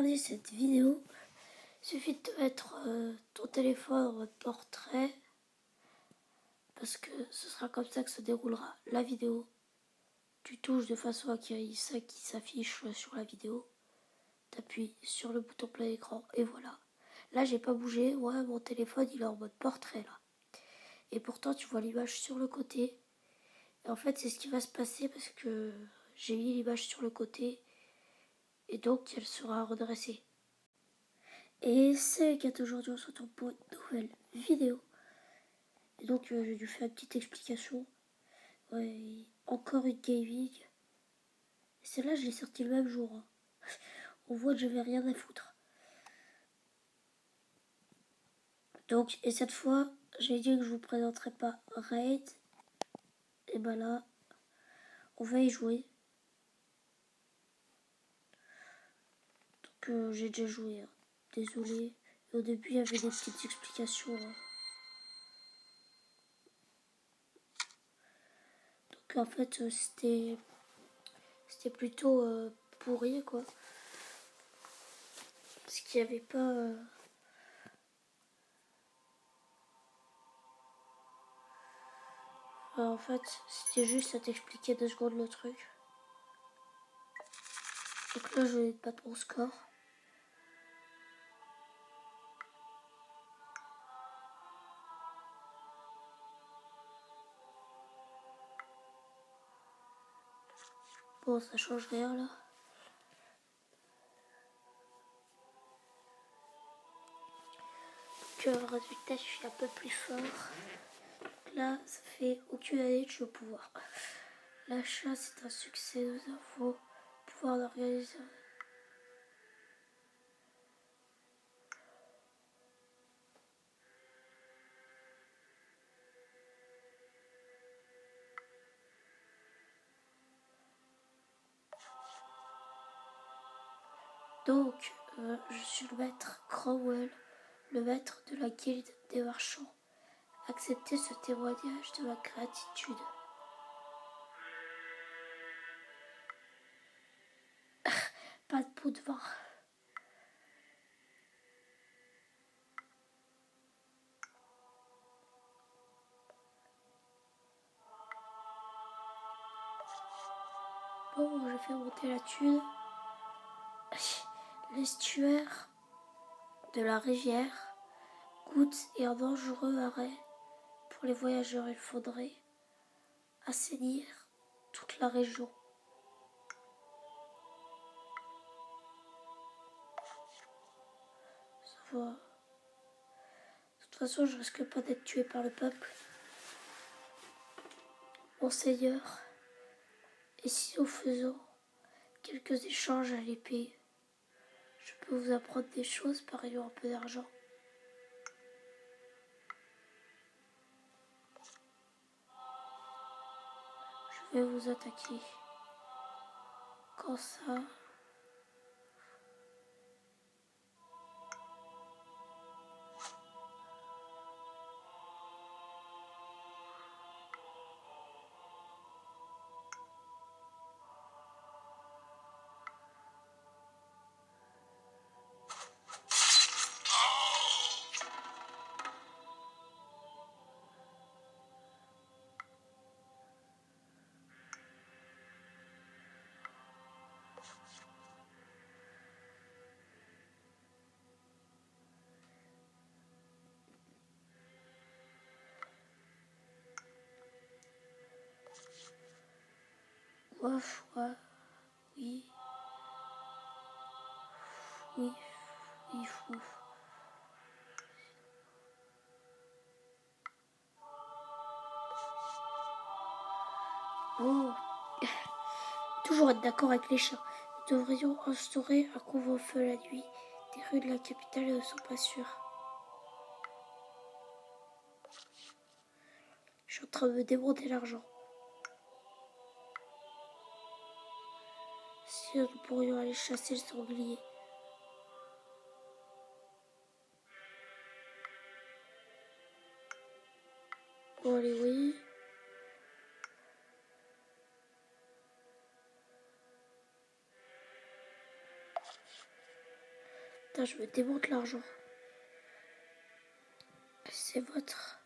regarder cette vidéo, il suffit de te mettre ton téléphone en mode portrait, parce que ce sera comme ça que se déroulera la vidéo. Tu touches de façon à qu'il y ait ça qui s'affiche sur la vidéo. Tu appuies sur le bouton plein écran et voilà. Là, j'ai pas bougé. Ouais, mon téléphone, il est en mode portrait là. Et pourtant, tu vois l'image sur le côté. Et en fait, c'est ce qui va se passer parce que j'ai mis l'image sur le côté. Et donc, elle sera redressée. Et c'est qu'à aujourd'hui, on se retrouve pour une nouvelle vidéo. Et donc, j'ai dû faire une petite explication. Ouais, encore une gaming. Et celle-là, je l'ai sortie le même jour. Hein. On voit que j'avais rien à foutre. Donc, et cette fois, j'ai dit que je vous présenterai pas Raid. Et ben là, on va y jouer. Donc, j'ai déjà joué. Hein. Désolé. Et au début, il y avait des petites explications. Hein. Donc, en fait, c'était plutôt pourri, quoi. Parce qu'il n'y avait pas... en fait, c'était juste à t'expliquer 2 secondes le truc. Donc là, je vais pas trop score. Bon, ça change rien là. Donc, résultat, je suis un peu plus fort. Donc là, ça fait aucune année que je suis au pouvoir. L'achat, c'est un succès. Nous avons pouvoir d'organiser. Donc, je suis le maître Cromwell, le maître de la guilde des marchands. Acceptez ce témoignage de ma gratitude. Pas de pot de vin. Bon, je fais monter la thune. L'estuaire de la rivière Goutte est un dangereux arrêt pour les voyageurs. Il faudrait assainir toute la région. Ça va. De toute façon, je risque pas d'être tué par le peuple. Monseigneur, et si nous faisons quelques échanges à l'épée, je peux vous apprendre des choses par ayant un peu d'argent. Je vais vous attaquer. Quand ça... Ouf, ouais, oui, oui, oui, fou. Bon, toujours être d'accord avec les chats. Nous devrions instaurer un couvre-feu la nuit. Des rues de la capitale ne sont pas sûres. Je suis en train de me démonter l'argent. Si nous pourrions aller chasser le sanglier. Bon, allez, oui. Putain, je me démonte l'argent. C'est votre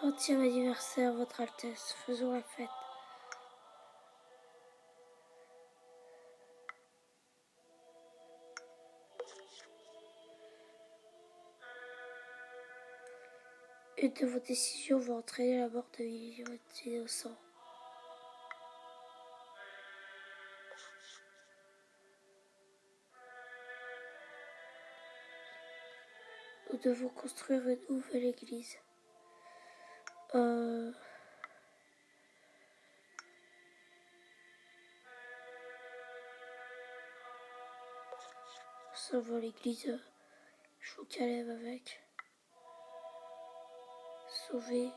20e anniversaire, votre Altesse. Faisons la fête. Une de vos décisions va entraîner la mort de millions d'innocents. Nous devons construire une nouvelle église. Ça va l'église. Je vous calme avec. Sauver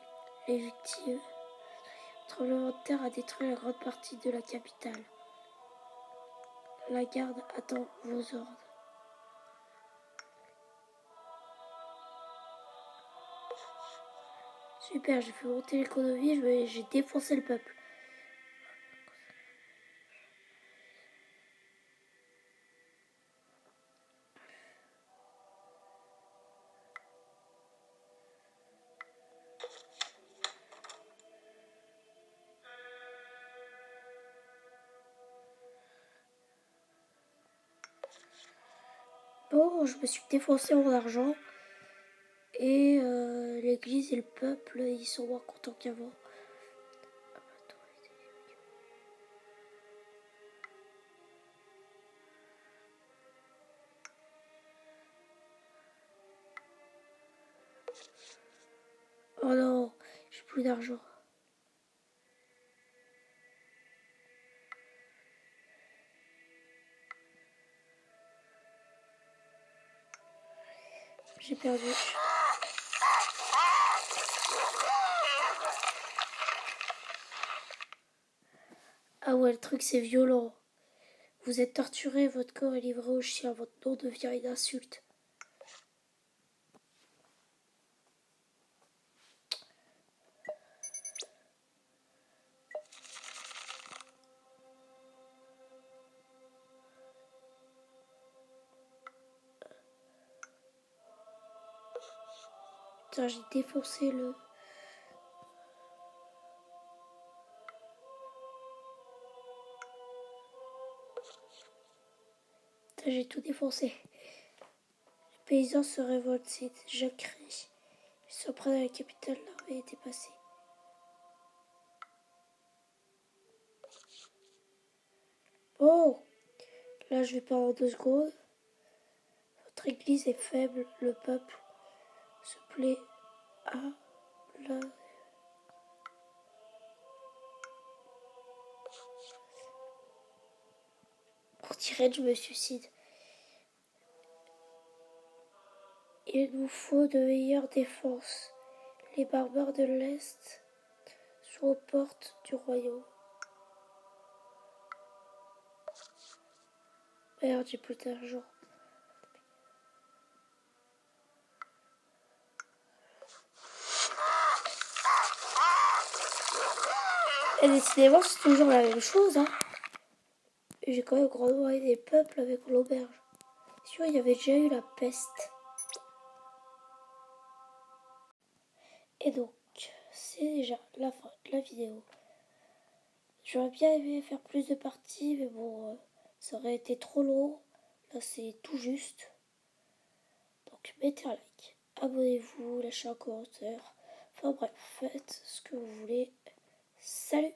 les victimes. Le tremblement de terre a détruit la grande partie de la capitale. La garde attend vos ordres. Super, j'ai fait monter l'économie, j'ai défoncé le peuple. Bon, je me suis défoncé mon argent. Et l'église et le peuple, ils sont moins contents qu'avant. Oh non, j'ai plus d'argent. J'ai perdu. Ah ouais, le truc c'est violent. Vous êtes torturé, votre corps est livré au chien, votre nom devient une insulte. Putain, j'ai défoncé le... Putain, j'ai tout défoncé. Les paysans se révoltent, c'est déjà créé. Ils sont près de la capitale, l'armée est dépassée. Oh, là je vais pas en 2 secondes. Votre église est faible, le peuple se plaît à la... On dirait que je me suicide. Il nous faut de meilleures défenses. Les barbares de l'Est sont aux portes du royaume. Merde, j'ai plus d'argent. Et décidément, c'est toujours la même chose, hein. J'ai quand même grandement des peuples avec l'auberge. Sûr, il y avait déjà eu la peste. Et donc, c'est déjà la fin de la vidéo. J'aurais bien aimé faire plus de parties, mais bon, ça aurait été trop long. Là, c'est tout juste. Donc, mettez un like, abonnez-vous, lâchez un commentaire. Enfin bref, faites ce que vous voulez. Salut!